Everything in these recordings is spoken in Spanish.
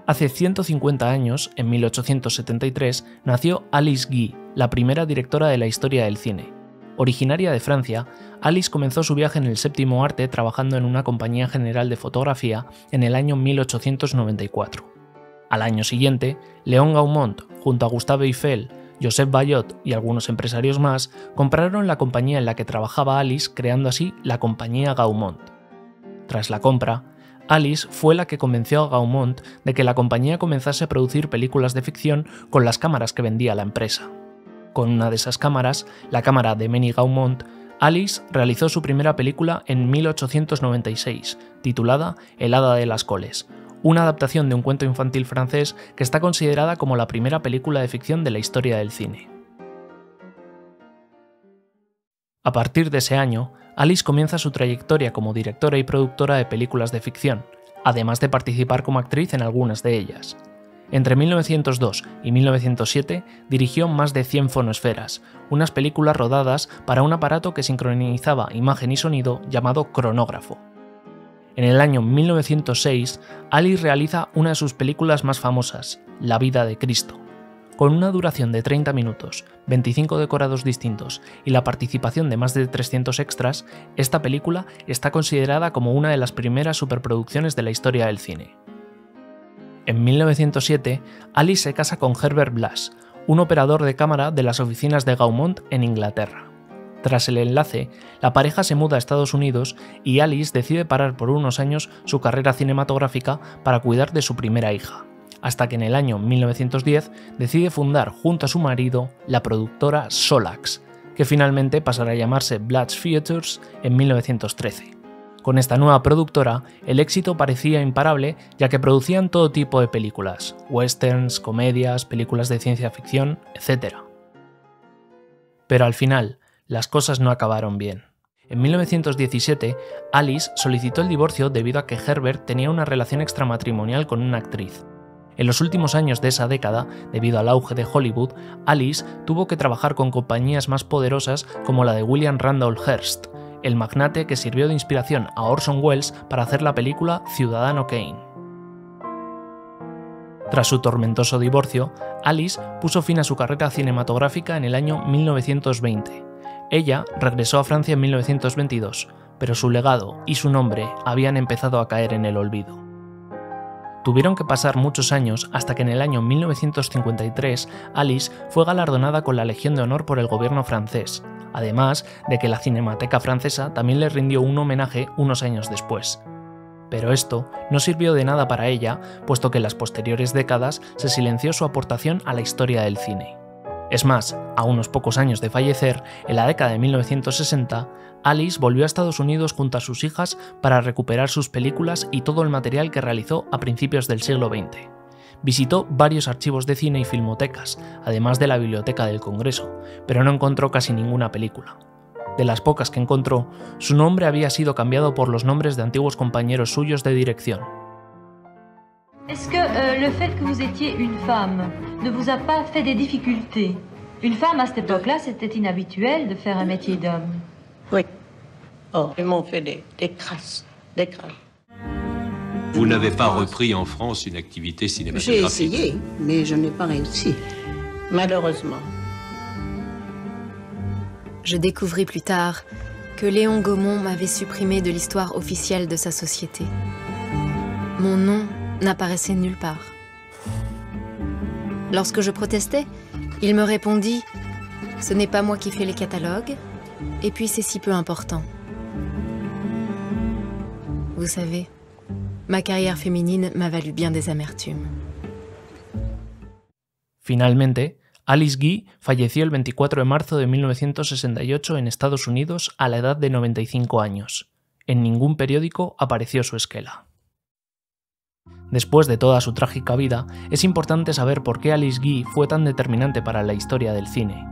Hace 150 años, en 1873, nació Alice Guy, la primera directora de la historia del cine. Originaria de Francia, Alice comenzó su viaje en el séptimo arte trabajando en una compañía general de fotografía en el año 1894. Al año siguiente, Léon Gaumont, junto a Gustave Eiffel, Joseph Bayot y algunos empresarios más, compraron la compañía en la que trabajaba Alice, creando así la compañía Gaumont. Tras la compra, Alice fue la que convenció a Gaumont de que la compañía comenzase a producir películas de ficción con las cámaras que vendía la empresa. Con una de esas cámaras, la cámara de Meny Gaumont, Alice realizó su primera película en 1896, titulada El hada de las coles, una adaptación de un cuento infantil francés que está considerada como la primera película de ficción de la historia del cine. A partir de ese año, Alice comienza su trayectoria como directora y productora de películas de ficción, además de participar como actriz en algunas de ellas. Entre 1902 y 1907 dirigió más de 100 fonoesferas, unas películas rodadas para un aparato que sincronizaba imagen y sonido llamado cronógrafo. En el año 1906, Alice realiza una de sus películas más famosas, La vida de Cristo. Con una duración de 30 minutos, 25 decorados distintos y la participación de más de 300 extras, esta película está considerada como una de las primeras superproducciones de la historia del cine. En 1907, Alice se casa con Herbert Blass, un operador de cámara de las oficinas de Gaumont en Inglaterra. Tras el enlace, la pareja se muda a Estados Unidos y Alice decide parar por unos años su carrera cinematográfica para cuidar de su primera hija, hasta que en el año 1910 decide fundar junto a su marido la productora Solax, que finalmente pasará a llamarse Blass Features en 1913. Con esta nueva productora, el éxito parecía imparable ya que producían todo tipo de películas, westerns, comedias, películas de ciencia ficción, etc. Pero al final, las cosas no acabaron bien. En 1917, Alice solicitó el divorcio debido a que Herbert tenía una relación extramatrimonial con una actriz. En los últimos años de esa década, debido al auge de Hollywood, Alice tuvo que trabajar con compañías más poderosas como la de William Randolph Hearst, el magnate que sirvió de inspiración a Orson Welles para hacer la película Ciudadano Kane. Tras su tormentoso divorcio, Alice puso fin a su carrera cinematográfica en el año 1920. Ella regresó a Francia en 1922, pero su legado y su nombre habían empezado a caer en el olvido. Tuvieron que pasar muchos años hasta que en el año 1953 Alice fue galardonada con la Legión de Honor por el gobierno francés, además de que la Cinemateca Francesa también le rindió un homenaje unos años después. Pero esto no sirvió de nada para ella, puesto que en las posteriores décadas se silenció su aportación a la historia del cine. Es más, a unos pocos años de fallecer, en la década de 1960, Alice volvió a Estados Unidos junto a sus hijas para recuperar sus películas y todo el material que realizó a principios del siglo XX. Visitó varios archivos de cine y filmotecas, además de la Biblioteca del Congreso, pero no encontró casi ninguna película. De las pocas que encontró, su nombre había sido cambiado por los nombres de antiguos compañeros suyos de dirección. Est-ce que le fait que vous étiez une femme ne vous a pas fait des difficultés? Une femme à cette époque-là, c'était inhabituel de faire un métier d'homme. Oui. Oh, ils m'ont fait des crasses, des crasses. Vous n'avez pas repris en France une activité cinématographique? J'ai essayé, mais je n'ai pas réussi, malheureusement. Je découvris plus tard que Léon Gaumont m'avait supprimé de l'histoire officielle de sa société. Mon nom n'apparaissait nulle part. Lorsque je protestais, il me répondit « Ce n'est pas moi qui fais les catalogues, et puis c'est si peu important. » Vous savez, ma carrière féminine m'a valu bien des amertumes. Finalmente, Alice Guy falleció el 24 de marzo de 1968 en Estados Unidos a la edad de 95 años. En ningún periódico apareció su esquela. Después de toda su trágica vida, es importante saber por qué Alice Guy fue tan determinante para la historia del cine.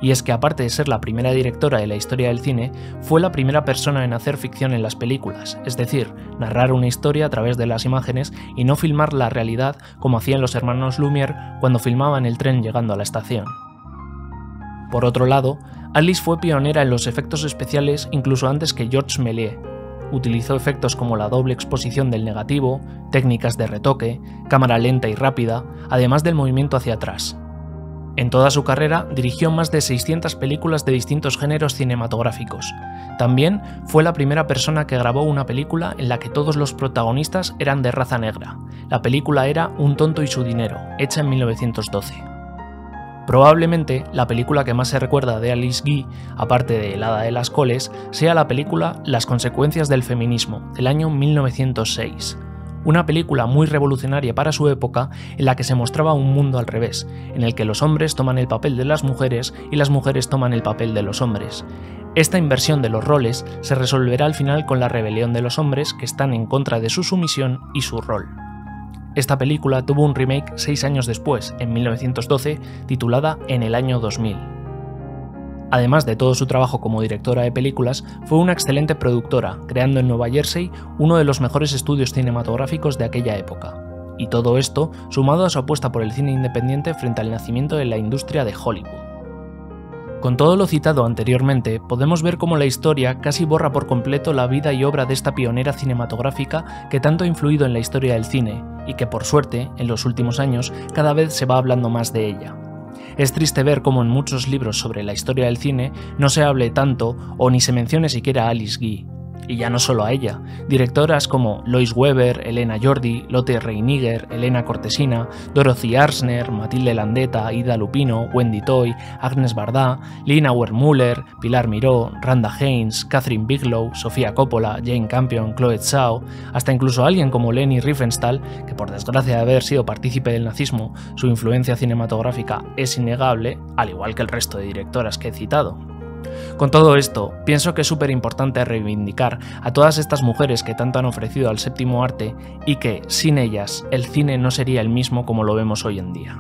Y es que aparte de ser la primera directora de la historia del cine, fue la primera persona en hacer ficción en las películas, es decir, narrar una historia a través de las imágenes y no filmar la realidad como hacían los hermanos Lumière cuando filmaban el tren llegando a la estación. Por otro lado, Alice fue pionera en los efectos especiales incluso antes que Georges Méliès. utilizó efectos como la doble exposición del negativo, técnicas de retoque, cámara lenta y rápida, además del movimiento hacia atrás. En toda su carrera dirigió más de 600 películas de distintos géneros cinematográficos. También fue la primera persona que grabó una película en la que todos los protagonistas eran de raza negra. La película era Un tonto y su dinero, hecha en 1912. Probablemente la película que más se recuerda de Alice Guy, aparte de El hada de las coles, sea la película Las consecuencias del feminismo, del año 1906. Una película muy revolucionaria para su época en la que se mostraba un mundo al revés, en el que los hombres toman el papel de las mujeres y las mujeres toman el papel de los hombres. Esta inversión de los roles se resolverá al final con la rebelión de los hombres que están en contra de su sumisión y su rol. Esta película tuvo un remake 6 años después, en 1912, titulada En el año 2000. Además de todo su trabajo como directora de películas, fue una excelente productora, creando en Nueva Jersey uno de los mejores estudios cinematográficos de aquella época. Y todo esto sumado a su apuesta por el cine independiente frente al nacimiento de la industria de Hollywood. Con todo lo citado anteriormente, podemos ver cómo la historia casi borra por completo la vida y obra de esta pionera cinematográfica que tanto ha influido en la historia del cine, y que por suerte, en los últimos años, cada vez se va hablando más de ella. Es triste ver cómo en muchos libros sobre la historia del cine no se hable tanto o ni se mencione siquiera a Alice Guy. Y ya no solo a ella, directoras como Lois Weber, Elena Jordi, Lotte Reiniger, Elena Cortesina, Dorothy Arzner, Matilde Landeta, Ida Lupino, Wendy Toy, Agnes Varda, Lina Wermuller, Pilar Miró, Randa Haynes, Catherine Bigelow, Sofía Coppola, Jane Campion, Chloe Zhao, hasta incluso alguien como Leni Riefenstahl, que por desgracia de haber sido partícipe del nazismo, su influencia cinematográfica es innegable, al igual que el resto de directoras que he citado. Con todo esto, pienso que es súper importante reivindicar a todas estas mujeres que tanto han ofrecido al séptimo arte y que, sin ellas, el cine no sería el mismo como lo vemos hoy en día.